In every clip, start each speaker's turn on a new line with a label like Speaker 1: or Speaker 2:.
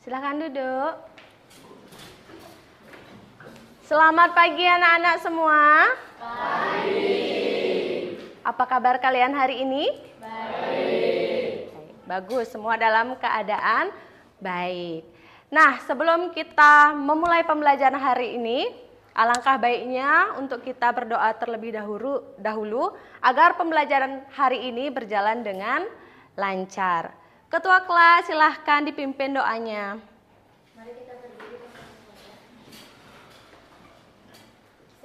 Speaker 1: Silakan duduk. Selamat pagi anak-anak semua. Pagi. Apa kabar kalian hari ini? Baik. Bagus, semua dalam keadaan baik. Nah, sebelum kita memulai pembelajaran hari ini, alangkah baiknya untuk kita berdoa terlebih dahulu agar pembelajaran hari ini berjalan dengan lancar. Ketua kelas, silahkan dipimpin doanya.
Speaker 2: Mari kita berdiri bersama.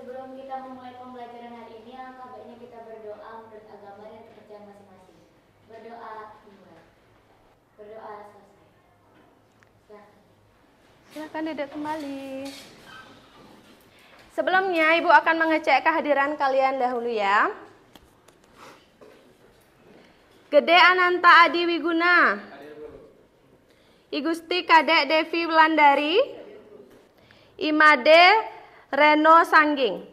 Speaker 2: Sebelum kita memulai pembelajaran hari ini, alangkah baiknya kita berdoa menurut agama dan kepercayaan masing-masing. Berdoa dimulai. Berdoa selesai.
Speaker 1: Silahkan duduk kembali. Sebelumnya, Ibu akan mengecek kehadiran kalian dahulu ya. Gede Ananta Adi Wiguna. Igusti Kadek Devi Wulandari. Imade Reno Sangging.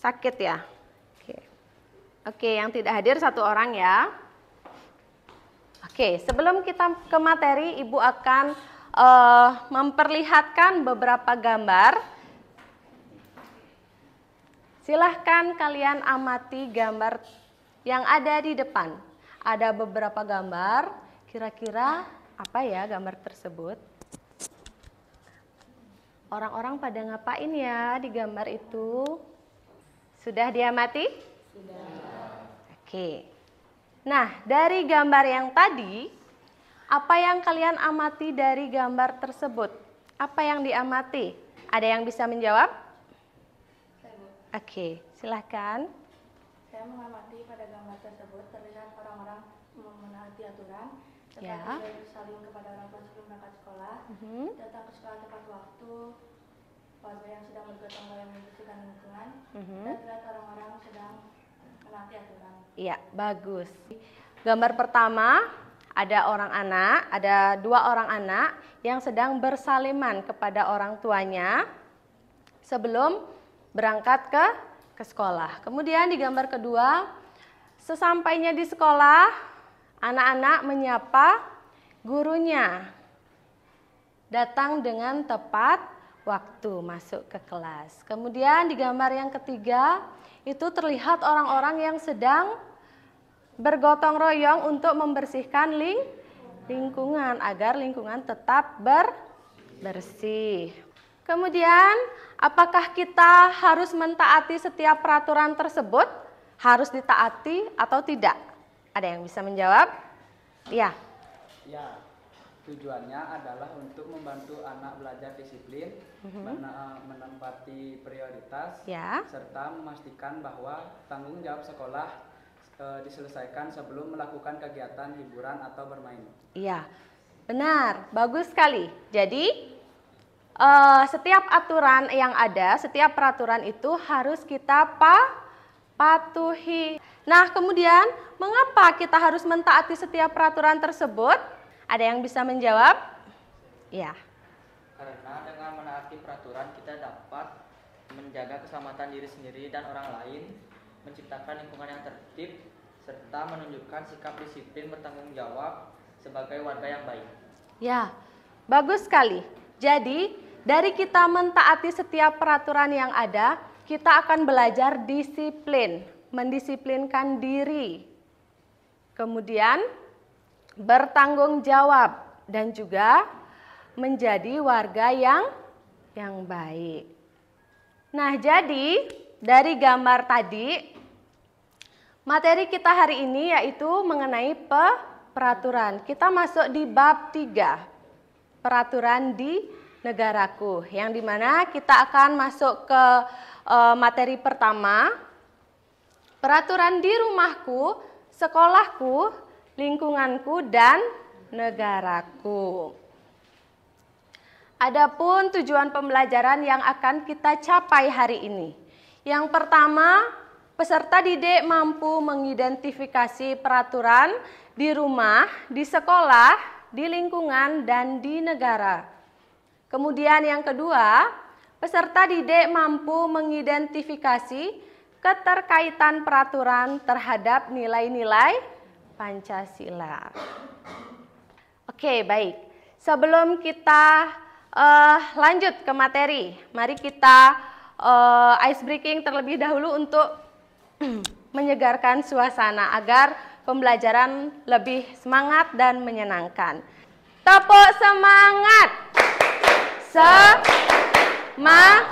Speaker 1: Sakit ya? Oke, yang tidak hadir satu orang ya. Oke, sebelum kita ke materi, Ibu akan memperlihatkan beberapa gambar. Silahkan kalian amati gambar yang ada di depan. Ada beberapa gambar, kira-kira apa ya gambar tersebut? Orang-orang pada ngapain ya di gambar itu? Sudah diamati? Sudah. Oke. Nah, dari gambar yang tadi, apa yang kalian amati dari gambar tersebut? Apa yang diamati? Ada yang bisa menjawab? Oke, silahkan.
Speaker 3: Saya mengamati pada gambar tersebut terlihat orang-orang menaati aturan,
Speaker 1: Ya.
Speaker 3: seperti saling kepada orang tua sebelum berangkat sekolah, datang ke sekolah tepat waktu, warga yang sedang bergotong royong membersihkan lingkungan, dan terlihat orang-orang sedang menaati aturan.
Speaker 1: Iya, bagus. Gambar pertama ada dua orang anak yang sedang bersaliman kepada orang tuanya sebelum berangkat ke sekolah. Kemudian di gambar kedua, sesampainya di sekolah, anak-anak menyapa gurunya. Datang dengan tepat waktu masuk ke kelas. Kemudian di gambar yang ketiga, itu terlihat orang-orang yang sedang bergotong royong untuk membersihkan lingkungan agar lingkungan tetap bersih. Kemudian, apakah kita harus mentaati setiap peraturan tersebut? Harus ditaati atau tidak? Ada yang bisa menjawab? Ya.
Speaker 4: Ya, tujuannya adalah untuk membantu anak belajar disiplin, menempati prioritas,
Speaker 1: Ya.
Speaker 4: serta memastikan bahwa tanggung jawab sekolah diselesaikan sebelum melakukan kegiatan hiburan atau bermain.
Speaker 1: Iya, benar, bagus sekali. Jadi, setiap aturan yang ada, setiap peraturan itu harus kita patuhi. Nah, kemudian mengapa kita harus mentaati setiap peraturan tersebut? Ada yang bisa menjawab? Ya.
Speaker 5: Karena dengan menaati peraturan kita dapat menjaga keselamatan diri sendiri dan orang lain, menciptakan lingkungan yang tertib, serta menunjukkan sikap disiplin bertanggung jawab sebagai warga yang baik.
Speaker 1: Ya, bagus sekali. Jadi, dari kita mentaati setiap peraturan yang ada, kita akan belajar disiplin, mendisiplinkan diri. Kemudian, bertanggung jawab dan juga menjadi warga yang baik. Nah, jadi dari gambar tadi, materi kita hari ini yaitu mengenai peraturan. Kita masuk di bab 3, peraturan di negaraku, yang dimana kita akan masuk ke materi pertama, peraturan di rumahku, sekolahku, lingkunganku, dan negaraku. Adapun tujuan pembelajaran yang akan kita capai hari ini. Yang pertama, peserta didik mampu mengidentifikasi peraturan di rumah, di sekolah, di lingkungan, dan di negara. Kemudian yang kedua, peserta didik mampu mengidentifikasi keterkaitan peraturan terhadap nilai-nilai Pancasila. Oke, baik. sebelum kita lanjut ke materi, mari kita ice breaking terlebih dahulu untuk menyegarkan suasana agar pembelajaran lebih semangat dan menyenangkan. Tepuk semangat! Semangat!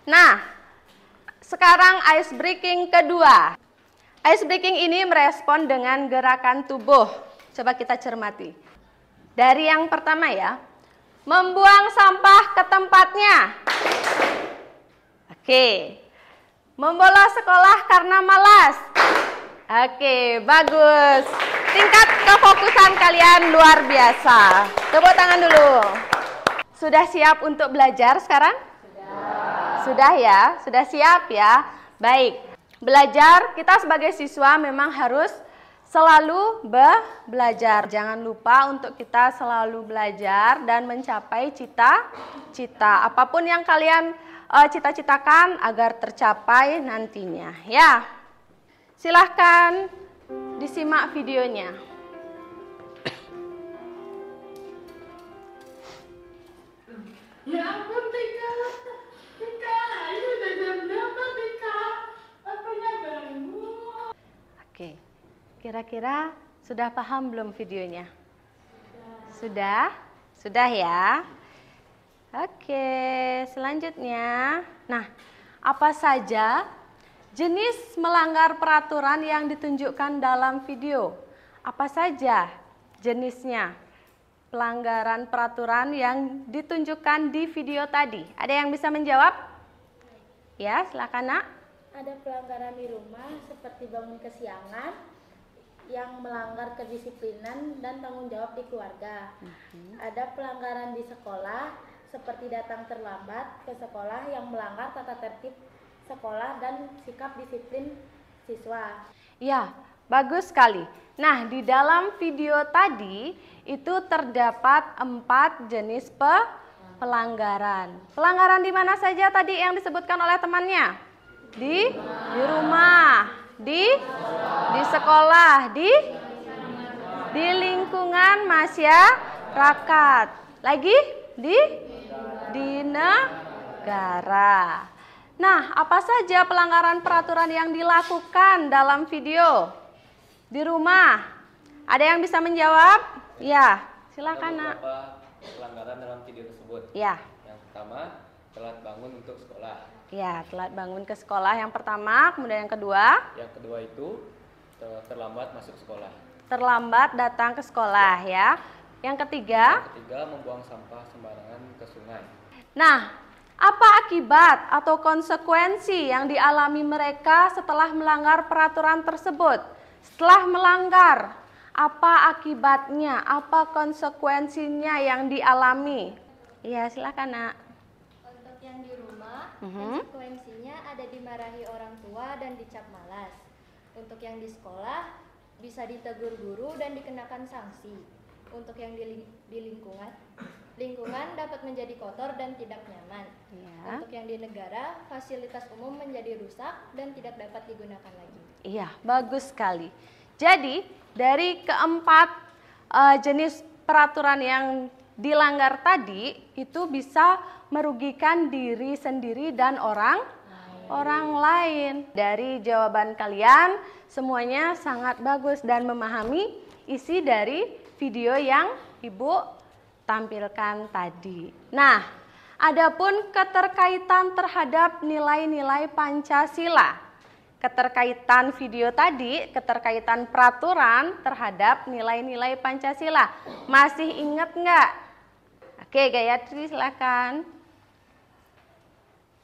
Speaker 1: Nah, sekarang ice breaking kedua. Ice breaking ini merespon dengan gerakan tubuh. Coba kita cermati. Dari yang pertama ya, membuang sampah ke tempatnya. Oke. Membolos sekolah karena malas. Oke, bagus. Tingkat kefokusan kalian luar biasa. Tepuk tangan dulu. Sudah siap untuk belajar sekarang? Sudah ya? Sudah siap ya? Baik. Belajar, kita sebagai siswa memang harus selalu belajar. Jangan lupa untuk kita selalu belajar dan mencapai cita-cita. Apapun yang kalian cita-citakan agar tercapai nantinya. Ya, silahkan disimak videonya.
Speaker 6: Ya ampun Tika, ini udah jam berapa Tika? Apanya ganggu?
Speaker 1: Oke, kira-kira sudah paham belum videonya? Sudah? Sudah ya? Oke, selanjutnya. Nah, apa saja jenis melanggar peraturan yang ditunjukkan dalam video? Apa saja jenisnya? Pelanggaran peraturan yang ditunjukkan di video tadi. Ada yang bisa menjawab? Ya, silakan Nak.
Speaker 2: Ada pelanggaran di rumah seperti bangun kesiangan yang melanggar kedisiplinan dan tanggung jawab di keluarga. Ada pelanggaran di sekolah seperti datang terlambat ke sekolah yang melanggar tata tertib sekolah dan sikap disiplin siswa.
Speaker 1: Ya, bagus sekali. Nah, di dalam video tadi itu terdapat 4 jenis pelanggaran. Pelanggaran di mana saja tadi yang disebutkan oleh temannya? Di rumah, di sekolah, di lingkungan masyarakat. Lagi di negara. Nah, apa saja pelanggaran peraturan yang dilakukan dalam video? Di rumah. Ada yang bisa menjawab? Ya, silakan Nak.
Speaker 7: Beberapa pelanggaran dalam video tersebut.
Speaker 1: Ya.
Speaker 7: Yang pertama, telat bangun untuk sekolah.
Speaker 1: Ya, telat bangun ke sekolah yang pertama, kemudian yang kedua,
Speaker 7: Yang kedua itu terlambat masuk sekolah.
Speaker 1: terlambat datang ke sekolah ya. Yang ketiga,
Speaker 7: Membuang sampah sembarangan ke sungai.
Speaker 1: nah, apa akibat atau konsekuensi yang dialami mereka setelah melanggar peraturan tersebut? Setelah melanggar, apa akibatnya, apa konsekuensinya yang dialami? Ya, silakan Nak.
Speaker 8: Untuk yang di rumah, konsekuensinya ada dimarahi orang tua dan dicap malas. Untuk yang di sekolah, bisa ditegur guru dan dikenakan sanksi. Untuk yang di lingkungan dapat menjadi kotor dan tidak nyaman.
Speaker 1: Ya.
Speaker 8: Untuk yang di negara, fasilitas umum menjadi rusak dan tidak dapat digunakan lagi.
Speaker 1: Iya, bagus sekali. Jadi, dari keempat jenis peraturan yang dilanggar tadi, itu bisa merugikan diri sendiri dan orang lain. Dari jawaban kalian, semuanya sangat bagus dan memahami isi dari video yang Ibu tampilkan tadi. Nah, adapun keterkaitan terhadap nilai-nilai Pancasila. Keterkaitan video tadi, keterkaitan peraturan terhadap nilai-nilai Pancasila. Masih ingat nggak? Oke, Gayatri silakan.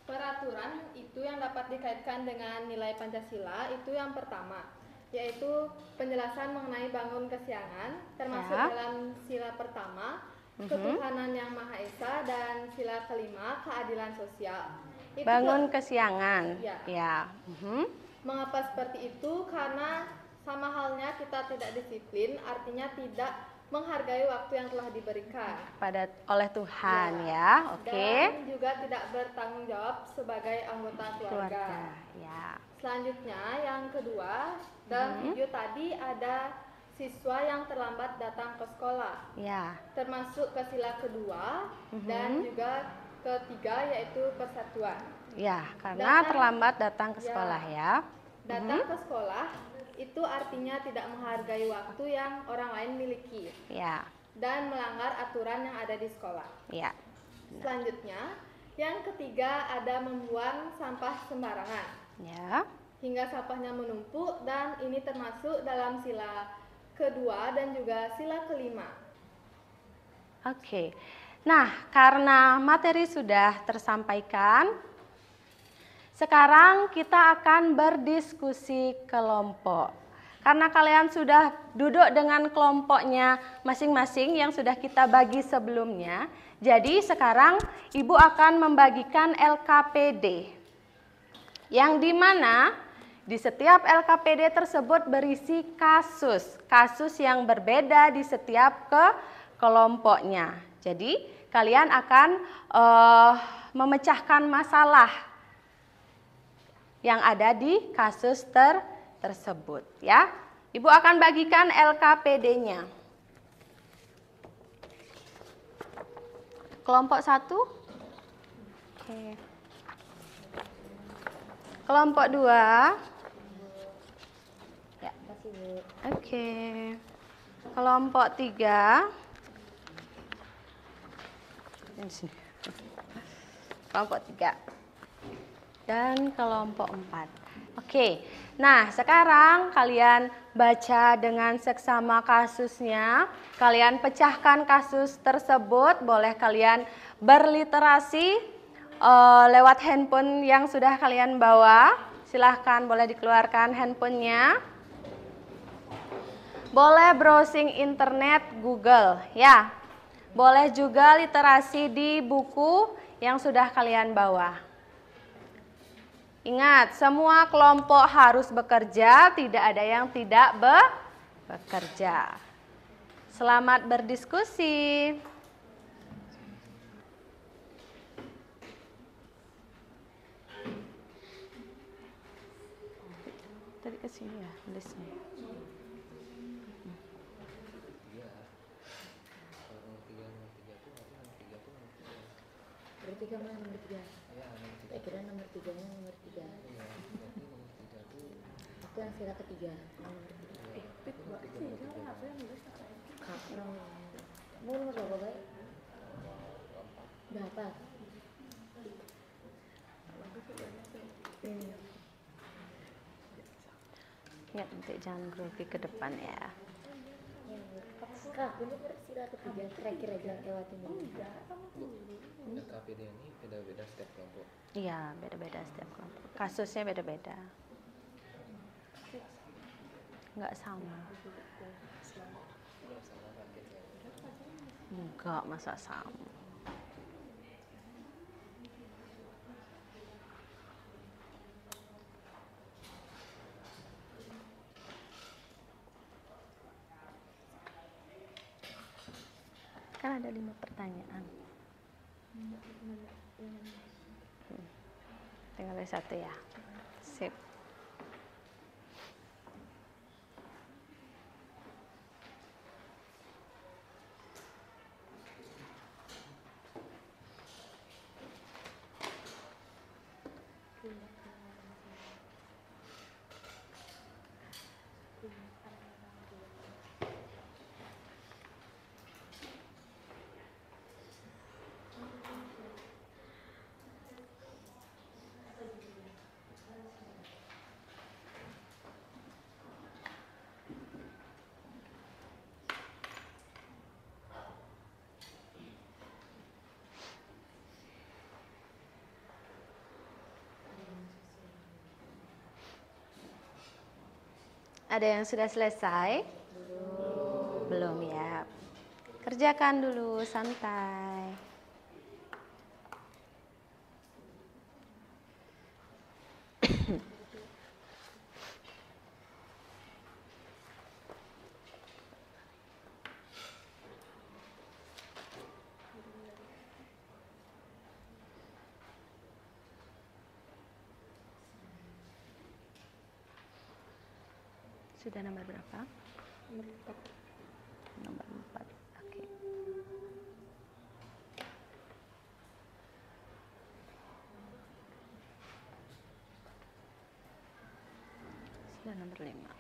Speaker 3: Peraturan itu yang dapat dikaitkan dengan nilai Pancasila itu yang pertama, yaitu penjelasan mengenai bangun kesiangan, termasuk dalam sila pertama, ketuhanan yang Maha Esa, dan sila kelima, keadilan sosial. Itu
Speaker 1: Bangun kesiangan.
Speaker 3: Ya. Mengapa seperti itu? Karena sama halnya kita tidak disiplin, artinya tidak menghargai waktu yang telah diberikan
Speaker 1: oleh Tuhan ya. Oke.
Speaker 3: Dan juga tidak bertanggung jawab sebagai anggota keluarga.
Speaker 1: Ya.
Speaker 3: Selanjutnya yang kedua, dalam video tadi ada siswa yang terlambat datang ke sekolah. sila,
Speaker 1: Ya.
Speaker 3: termasuk ke sila kedua dan juga ketiga yaitu persatuan.
Speaker 1: Ya, karena terlambat datang ke
Speaker 3: Ya.
Speaker 1: sekolah ya.
Speaker 3: Datang ke sekolah itu artinya tidak menghargai waktu yang orang lain miliki
Speaker 1: Ya.
Speaker 3: dan melanggar aturan yang ada di sekolah.
Speaker 1: Ya.
Speaker 3: Selanjutnya, yang ketiga ada membuang sampah sembarangan
Speaker 1: Ya.
Speaker 3: hingga sampahnya menumpuk, dan ini termasuk dalam sila kedua dan juga sila kelima.
Speaker 1: Oke. Nah, karena materi sudah tersampaikan, sekarang kita akan berdiskusi kelompok. Karena kalian sudah duduk dengan kelompoknya masing-masing yang sudah kita bagi sebelumnya, jadi sekarang Ibu akan membagikan LKPD. Yang dimana di setiap LKPD tersebut berisi kasus yang berbeda di setiap kelompoknya. Jadi kalian akan memecahkan masalah yang ada di kasus tersebut ya. Ibu akan bagikan LKPD-nya. Kelompok 1. Oke. Kelompok 2. Ya,
Speaker 2: Kasih Bu.
Speaker 1: oke. Kelompok 3. Di sini. Kelompok 3. Dan kelompok 4. Oke, nah sekarang kalian baca dengan seksama kasusnya. Kalian pecahkan kasus tersebut. Boleh kalian berliterasi lewat handphone yang sudah kalian bawa. Silahkan boleh dikeluarkan handphonenya. Boleh browsing internet Google ya. Boleh juga literasi di buku yang sudah kalian bawa. Ingat, semua kelompok harus bekerja, tidak ada yang tidak bekerja. Selamat berdiskusi. Tadi ke sini ya, listnya.
Speaker 2: Berarti kamu nomor 3. Saya kira nomor 3-nya nomor 3. Itu yang sila ketiga. Nomor 3. Mau nomor berapa baik? Berapa?
Speaker 1: Ingat nanti jangan grogi ke depan ya.
Speaker 2: Kak, ini sila ketiga kira-kira jalan lewatin ini.
Speaker 7: LKPD ini beda-beda setiap kelompok.
Speaker 1: Iya, beda-beda setiap kelompok. Kasusnya beda-beda. Enggak sama. Enggak, masa sama. Kan ada 5 pertanyaan. Tinggal ada 1 ya. Sip. Ada yang sudah selesai? Belum ya. Kerjakan dulu, santai. Sudah nomor berapa? Nomor 4. berlima.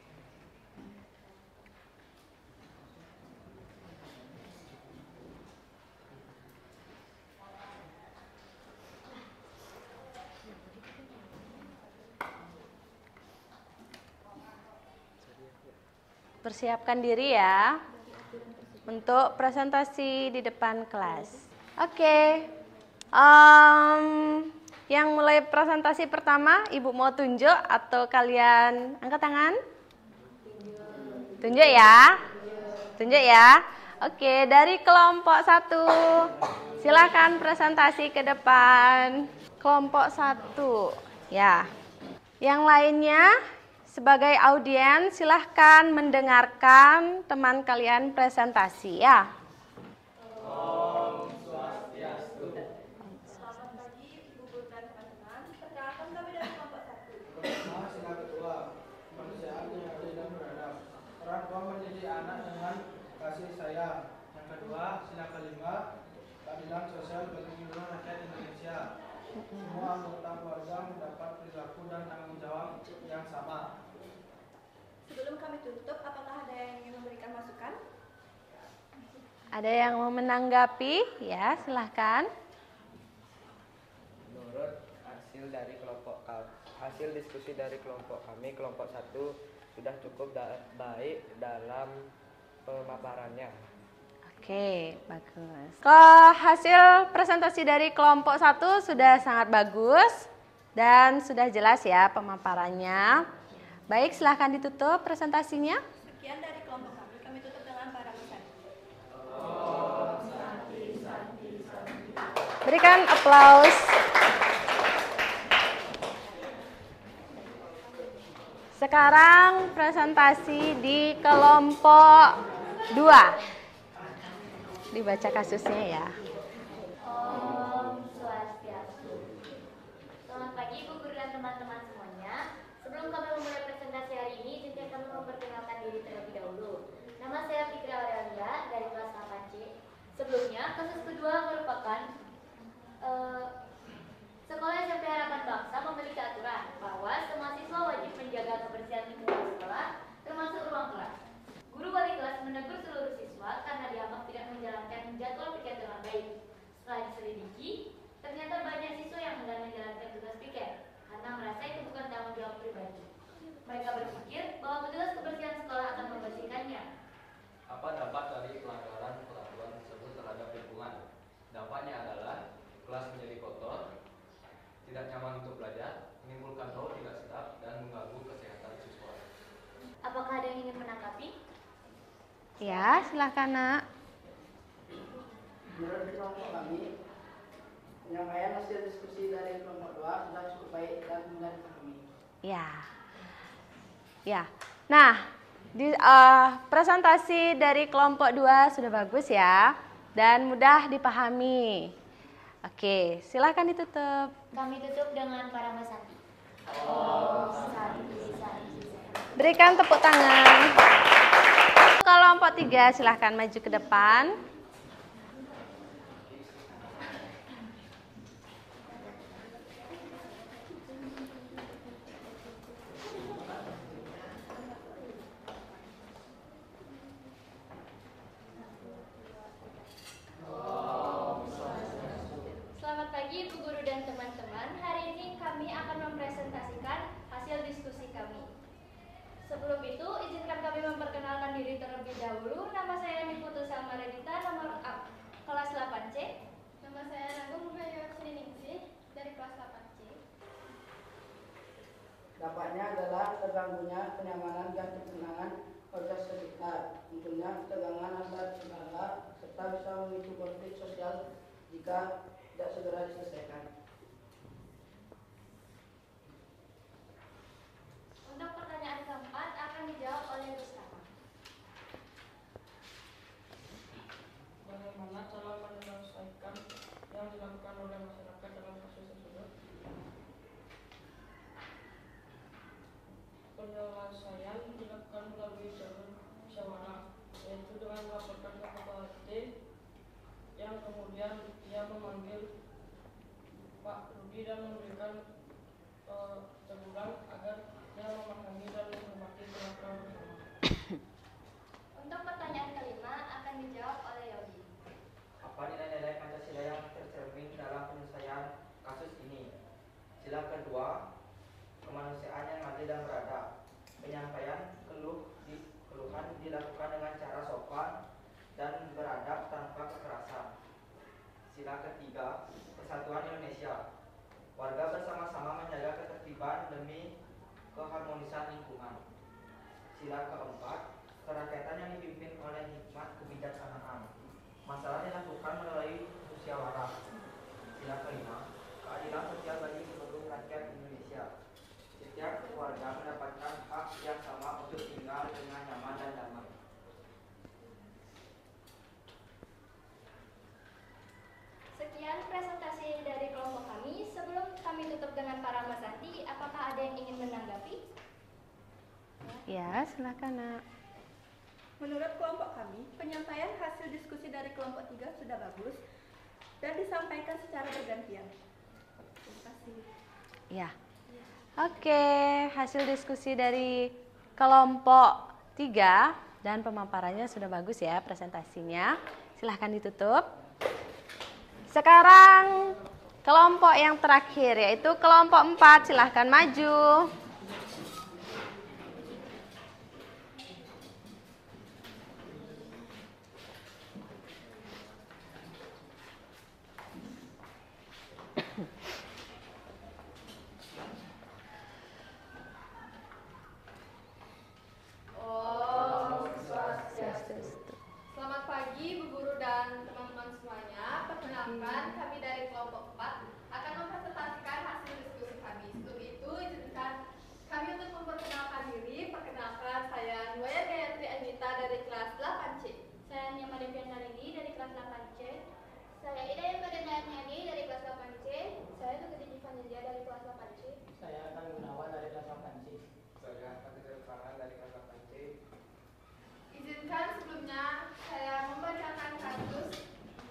Speaker 1: Persiapkan diri ya untuk presentasi di depan kelas. Oke. Yang mulai presentasi pertama, Ibu mau tunjuk atau kalian angkat tangan? Tunjuk ya. Tunjuk ya. Oke, dari kelompok 1. Silakan presentasi ke depan. Kelompok 1. Ya. Yang lainnya sebagai audiens silahkan mendengarkan teman kalian presentasi ya.
Speaker 9: Om Swastiastu. Selamat pagi Ibu Guru dan teman-teman. Perkenalkan kami dari kelompok 1.
Speaker 10: Pertama, sila ketua, kemanusiaan yang adil dan beradab. Orang tua mendidik anak dengan kasih sayang. Yang kedua, sila kelima, keadilan sosial bagi seluruh rakyat Indonesia. Semua anggota keluarga mendapat perilaku dan tanggung jawab yang sama.
Speaker 9: Sebelum kami tutup, apakah ada yang ingin memberikan masukan?
Speaker 1: Ada yang mau menanggapi? Ya, silahkan.
Speaker 11: Menurut hasil diskusi dari kelompok kami, kelompok 1 sudah cukup baik dalam pemaparannya.
Speaker 1: Oke, bagus. Hasil presentasi dari kelompok 1 sudah sangat bagus dan sudah jelas ya pemaparannya. Baik, silahkan ditutup presentasinya.
Speaker 9: Sekian dari kelompok kami. Kami tutup dengan para pesan.
Speaker 1: Berikan aplaus. Sekarang presentasi di kelompok 2. Dibaca kasusnya ya.
Speaker 2: Om Swastiastu. Selamat pagi Ibu Guru dan teman-teman semuanya. Sebelum kami memulai presentasi hari ini, izinkan kami memperkenalkan diri terlebih dahulu. Nama saya Fitri Aurelia dari kelas 8C. Sebelumnya, kasus kedua merupakan Sekolah SMP Harapan Bangsa memiliki aturan bahwa semua siswa wajib menjaga kebersihan lingkungan sekolah, termasuk ruang kelas. Guru wali kelas menegur seluruh siswa karena dianggap tidak menjalankan jadwal piket dengan baik. Setelah diselidiki, ternyata banyak siswa yang enggan menjalankan tugas piket karena merasa itu bukan tanggung jawab pribadi. Mereka berpikir bahwa petugas kebersihan sekolah akan membersihkannya.
Speaker 12: Apa dampak dari pelanggaran peraturan tersebut terhadap lingkungan? Dampaknya adalah kelas menjadi kotor, tidak nyaman untuk belajar, menimbulkan bau tidak sedap, dan mengganggu kesehatan siswa.
Speaker 2: Apakah ada yang ingin menanggapi?
Speaker 1: Ya, silakan nak.
Speaker 10: Menurut kelompok kami, penyampaian hasil diskusi dari kelompok 2 sudah cukup baik dan mudah dipahami.
Speaker 1: Ya. Ya. Nah, presentasi dari kelompok 2 sudah bagus ya dan mudah dipahami. Oke, silakan ditutup.
Speaker 2: Kami tutup dengan para Santi. Om Santi.
Speaker 1: Berikan tepuk tangan. Kelompok 3 silahkan maju ke depan.
Speaker 8: Selamat pagi Ibu Guru dan teman-teman. Hari ini kami akan mempresentasikan hasil diskusi kami. Sebelum itu, izinkan kami memperkenalkan diri terlebih dahulu. Nama saya Niputu Salma Redita, nomor kelas 8C.
Speaker 3: Nama saya Nanggung Hayatsiningsih dari kelas 8C.
Speaker 10: Dampaknya adalah terganggunya kenyamanan dan ketenangan warga sekitar, tentunya ketegangan antar tetangga, serta bisa memicu konflik sosial jika tidak segera diselesaikan.
Speaker 8: Untuk pertanyaan keempat akan dijawab oleh Gustama.
Speaker 6: Bagaimana cara menyelesaikan yang dilakukan oleh masyarakat dalam kasus tersebut? Penyelesaian dilakukan melalui jalur musyawarah, yaitu dengan melaporkan ke ketua RT yang kemudian ia memanggil
Speaker 5: Sila kedua, kemanusiaan yang adil dan beradab. Penyampaian keluhan dilakukan dengan cara sopan dan beradab tanpa kekerasan. Sila ketiga, persatuan Indonesia. Warga bersama-sama menjaga ketertiban demi keharmonisan lingkungan. Sila keempat, kerakyatan yang dipimpin oleh hikmat kebijaksanaan. Masalah dilakukan melalui musyawarah. Sila kelima, keadilan sosial bagi seluruh rakyat Indonesia. Setiap warga mendapatkan hak yang sama untuk tinggal dengan nyaman dan damai.
Speaker 8: Sekian presentasi dari kelompok kami. Sebelum kami tutup dengan para pesanti, apakah ada yang ingin menanggapi?
Speaker 1: Ya, silakan Nak.
Speaker 9: Menurut kelompok kami, penyampaian hasil diskusi dari kelompok 3 sudah bagus dan disampaikan secara bergantian. Terima kasih.
Speaker 1: Ya. Oke, hasil diskusi dari kelompok 3 dan pemaparannya sudah bagus ya presentasinya. Silahkan ditutup. Sekarang kelompok yang terakhir yaitu kelompok 4, silahkan maju.
Speaker 3: Selamat pagi Bu Guru dan teman-teman semuanya. Perkenalkan, kami dari kelompok 4 akan mempresentasikan hasil diskusi kami. Sebelum itu, izinkan kami untuk memperkenalkan diri. Perkenalkan, saya Nuaya Gayatri Anita dari kelas 8C.
Speaker 2: Saya Nyama Devian Narini dari kelas 8C. Saya Ida Yadi dari kelas 8C. Saya Tuti Vanilla dari kelas 8C.
Speaker 10: Saya akan Gunawan dari kelas 8C.
Speaker 11: Saya Fatir Farhan dari kelas 8C.
Speaker 3: Izinkan sebelumnya saya membacakan kasus 4.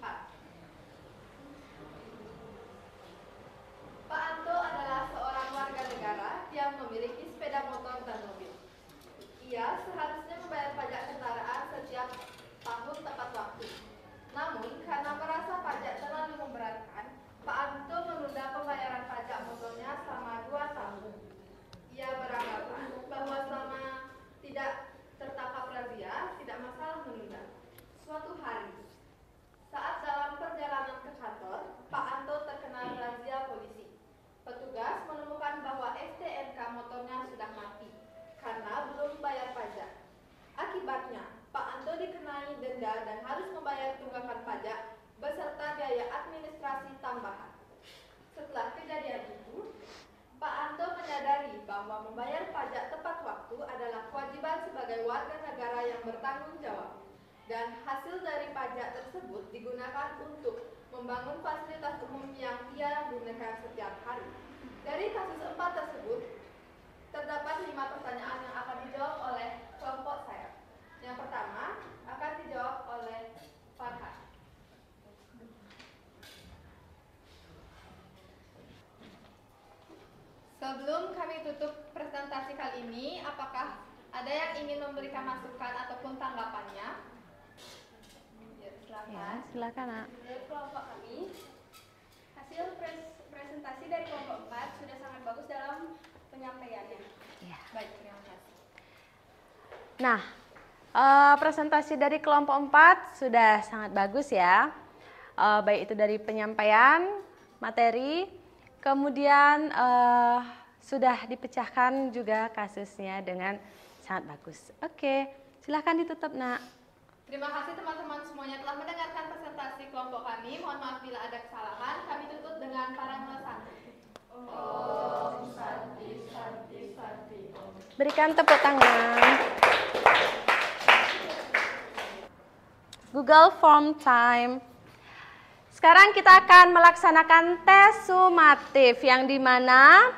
Speaker 3: Pak Anto adalah seorang warga negara yang memiliki sepeda motor dan mobil. Ia seharusnya membayar pajak kendaraan setiap tahun tepat waktu. Namun, karena merasa pajak terlalu memberatkan, Pak Anto menunda pembayaran pajak motornya selama 2 tahun. Ia beranggapan bahwa selama tidak tertangkap razia, tidak masalah menunda. Suatu hari, saat dalam perjalanan ke kantor, Pak Anto terkena razia polisi. Petugas menemukan bahwa STNK motornya sudah mati karena belum bayar pajak. Akibatnya, Pak Anto dikenai denda dan harus membayar tunggakan pajak beserta biaya administrasi tambahan. Setelah kejadian itu, Pak Anto menyadari bahwa membayar pajak tepat waktu adalah kewajiban sebagai warga negara yang bertanggung jawab. Dan hasil dari pajak tersebut digunakan untuk membangun fasilitas umum yang ia gunakan setiap hari. Dari kasus 4 tersebut, terdapat 5 pertanyaan yang akan dijawab oleh kelompok saya. Yang pertama akan dijawab oleh Farhan. Sebelum kami tutup presentasi kali ini, apakah ada yang ingin memberikan masukan ataupun tanggapannya? Ya, silakan.
Speaker 1: Ya, silakan Nak.
Speaker 9: Dari kelompok kami, hasil presentasi dari kelompok 4 sudah sangat bagus dalam penyampaiannya.
Speaker 1: Ya.
Speaker 3: Baik, terima kasih.
Speaker 1: Nah, presentasi dari kelompok 4 sudah sangat bagus ya. Baik itu dari penyampaian materi, kemudian sudah dipecahkan juga kasusnya dengan sangat bagus. Oke, silahkan ditutup Nak.
Speaker 3: Terima kasih teman-teman semuanya telah mendengarkan presentasi kelompok kami. Mohon maaf bila ada kesalahan. Kami tutup dengan para mesanti. Om Santi Santi Santi Om.
Speaker 1: Berikan tepuk tangan. Google Form Time. Sekarang kita akan melaksanakan tes sumatif yang dimana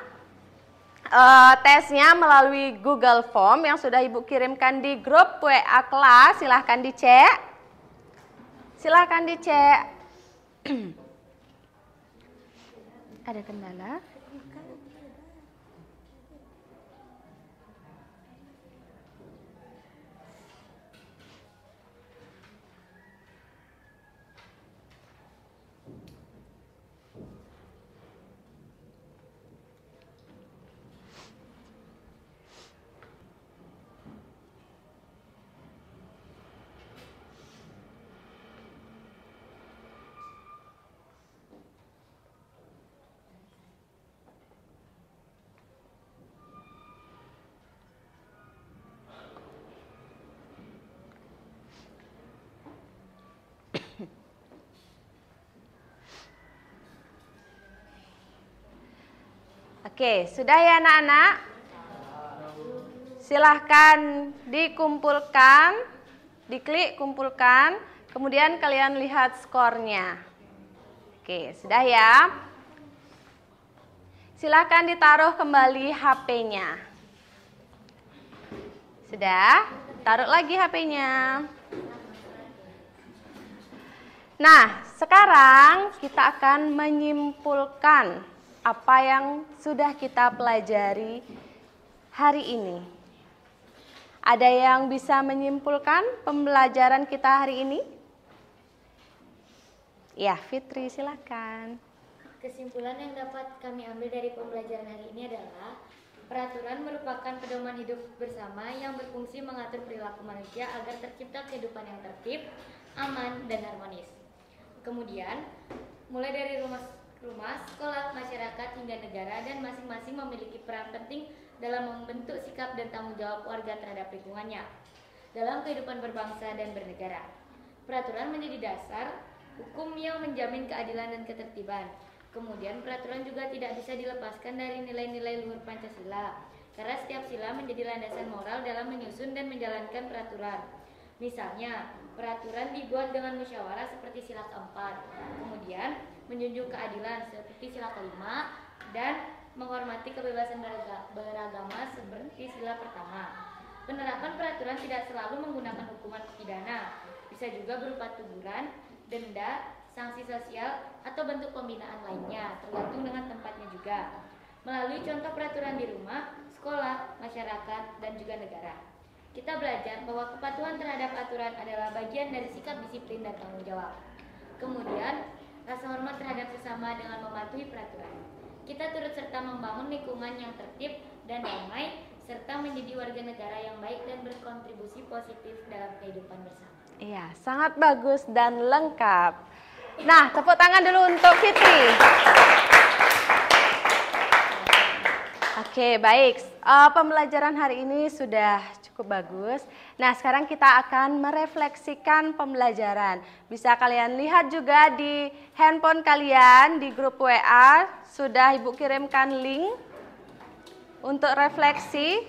Speaker 1: tesnya melalui Google Form yang sudah Ibu kirimkan di grup WA kelas. Silahkan dicek. Silahkan dicek. Ada kendala? Oke, sudah ya anak-anak? Silahkan dikumpulkan, diklik kumpulkan, kemudian kalian lihat skornya. Oke, sudah ya? Silahkan ditaruh kembali HP-nya. Sudah? Taruh lagi HP-nya. Nah, sekarang kita akan menyimpulkan apa yang sudah kita pelajari hari ini. Ada yang bisa menyimpulkan pembelajaran kita hari ini? Ya, Fitri, silakan.
Speaker 2: Kesimpulan yang dapat kami ambil dari pembelajaran hari ini adalah peraturan merupakan pedoman hidup bersama yang berfungsi mengatur perilaku manusia agar tercipta kehidupan yang tertib, aman, dan harmonis. Kemudian, mulai dari rumah, sekolah, masyarakat, hingga negara, dan masing-masing memiliki peran penting dalam membentuk sikap dan tanggung jawab warga terhadap lingkungannya dalam kehidupan berbangsa dan bernegara. Peraturan menjadi dasar hukum yang menjamin keadilan dan ketertiban. Kemudian, peraturan juga tidak bisa dilepaskan dari nilai-nilai luhur Pancasila, karena setiap sila menjadi landasan moral dalam menyusun dan menjalankan peraturan. Misalnya, peraturan dibuat dengan musyawarah seperti sila keempat, kemudian menjunjung keadilan seperti sila kelima, dan menghormati kebebasan beragama seperti sila pertama. Penerapan peraturan tidak selalu menggunakan hukuman pidana, bisa juga berupa teguran, denda, sanksi sosial, atau bentuk pembinaan lainnya, tergantung dengan tempatnya juga. Melalui contoh peraturan di rumah, sekolah, masyarakat, dan juga negara, kita belajar bahwa kepatuhan terhadap aturan adalah bagian dari sikap disiplin dan tanggung jawab. Kemudian, rasa hormat terhadap sesama dengan mematuhi peraturan. Kita turut serta membangun lingkungan yang tertib dan damai, serta menjadi warga negara yang baik dan berkontribusi positif dalam kehidupan bersama.
Speaker 1: Iya, sangat bagus dan lengkap. Nah, tepuk tangan dulu untuk Fitri. Oke, baik. Pembelajaran hari ini sudah cukup bagus. Nah, sekarang kita akan merefleksikan pembelajaran. Bisa kalian lihat juga di handphone kalian, di grup WA. Sudah Ibu kirimkan link untuk refleksi.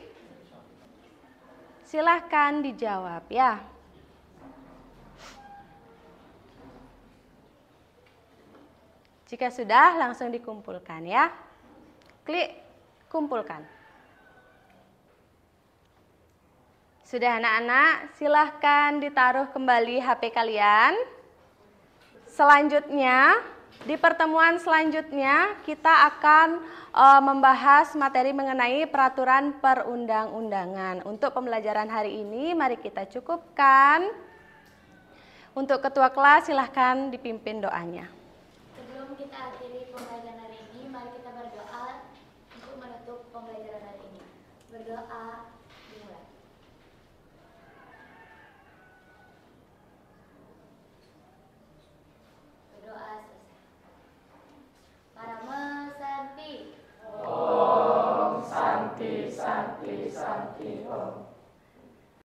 Speaker 1: Silahkan dijawab ya. Jika sudah, langsung dikumpulkan ya. Klik kumpulkan. Sudah anak-anak, silahkan ditaruh kembali HP kalian. Selanjutnya, di pertemuan selanjutnya kita akan membahas materi mengenai peraturan perundang-undangan. Untuk pembelajaran hari ini, mari kita cukupkan. Untuk ketua kelas, silahkan dipimpin doanya.
Speaker 2: Sebelum kita akhiri pembelajaran